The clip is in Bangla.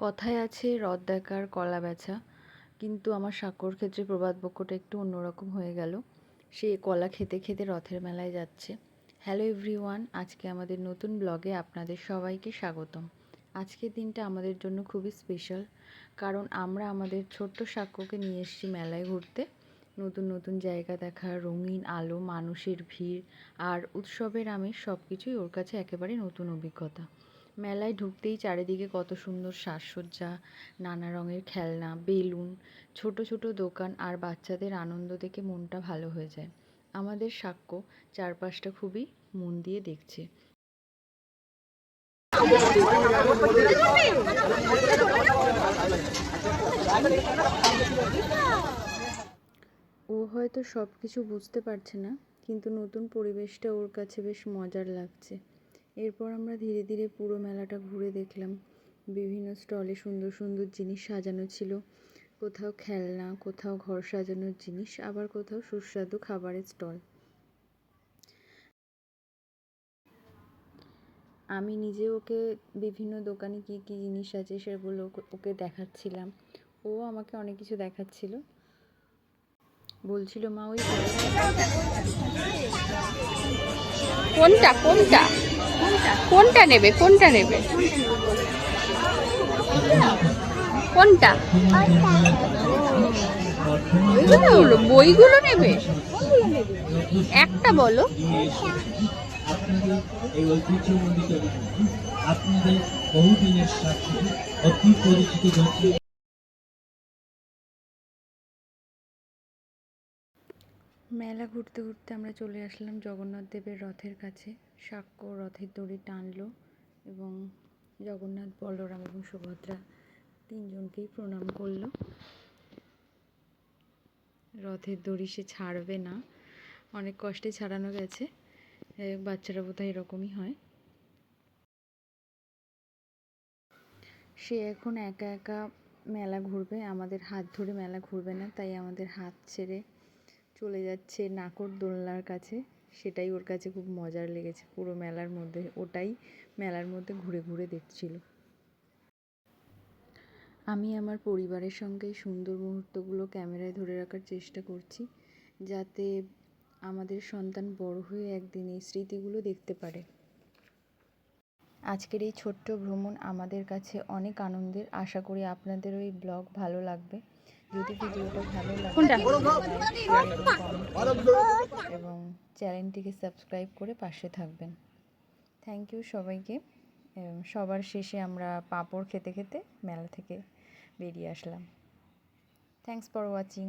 কথায় আছে রথ দেখার কলা বেচা, কিন্তু আমার সাক্ষ্যর ক্ষেত্রে প্রবাদ বাক্যটা একটু অন্যরকম হয়ে গেল। সে কলা খেতে খেতে রথের মেলায় যাচ্ছে। হ্যালো এভরিওয়ান, আজকে আমাদের নতুন ব্লগে আপনাদের সবাইকে স্বাগতম। আজকের দিনটা আমাদের জন্য খুবই স্পেশাল, কারণ আমরা আমাদের ছোট্ট সাক্ষ্যকে নিয়ে এসেছি মেলায় ঘুরতে। নতুন নতুন জায়গা দেখা, রঙিন আলো, মানুষের ভিড় আর উৎসবের আমেজ সব কিছুই ওর কাছে একেবারে নতুন অভিজ্ঞতা। মেলায় ঢুকতেই চারিদিকে কত সুন্দর সাজসজ্জা, নানা রঙের খেলনা, বেলুন, ছোট ছোট দোকান আর বাচ্চাদের আনন্দ দেখে মনটা ভালো হয়ে যায়। আমাদের সাক্ষ্য চারপাশটা খুবই মন দিয়ে দেখছে। ও হয়তো সব কিছু বুঝতে পারছে না, কিন্তু নতুন পরিবেশটা ওর কাছে বেশ মজার লাগছে। এরপর আমরা ধীরে ধীরে পুরো মেলাটা ঘুরে দেখলাম। বিভিন্ন স্টলে সুন্দর সুন্দর জিনিস সাজানো ছিল। কোথাও খেলনা, কোথাও ঘর সাজানোর জিনিস, আবার কোথাও সুস্বাদু খাবারের স্টল। আমি নিজে ওকে বিভিন্ন দোকানে কী কী জিনিস আছে সেগুলো ওকে দেখাচ্ছিলাম। ও আমাকে অনেক কিছু দেখাচ্ছিল, বলছিল মা ওই কোনটা কোনটা কোনটা নেবে কোনটা নেবে কোনটা বইগুলো নেবে, একটা বলো। এই ঐতিহ্যমণ্ডিত আপনাদের বহুদিনের সাথে অতি পরিচিত। মেলা ঘুরতে ঘুরতে আমরা চলে আসলাম জগন্নাথ দেবের রথের কাছে। সাক্ষ্য রথের দড়ি টানলো এবং জগন্নাথ, বলরাম এবং সুভদ্রা তিনজনকেই প্রণাম করলো। রথের দড়ি সে ছাড়বে না, অনেক কষ্টে ছাড়ানো গেছে। বাচ্চারা বোধহয় এরকমই হয়। সে এখন একা একা মেলা ঘুরবে, আমাদের হাত ধরে মেলা ঘুরবে না, তাই আমাদের হাত ছেড়ে চলে যাচ্ছে নাগরদোলনার কাছে। সেটাই ওর কাছে খুব মজার লেগেছে। পুরো মেলার মধ্যে ওটাই মেলার মধ্যে ঘুরে ঘুরে দেখছিল। আমি আমার পরিবারের সঙ্গে সুন্দর মুহূর্তগুলো ক্যামেরায় ধরে রাখার চেষ্টা করছি, যাতে আমাদের সন্তান বড় হয়ে একদিন এই স্মৃতিগুলো দেখতে পারে। আজকের এই ছোট্ট ভ্রমণ আমাদের কাছে অনেক আনন্দের। আশা করি আপনাদের ওই ব্লগ ভালো লাগবে। যদি ভিডিওটা ভালো লাগে এবং চ্যানেলটিকে সাবস্ক্রাইব করে পাশে থাকবেন। থ্যাংক ইউ সবাইকে। সবার শেষে আমরা পাঁপড় খেতে খেতে মেলা থেকে বেরিয়ে আসলাম। Thanks for watching.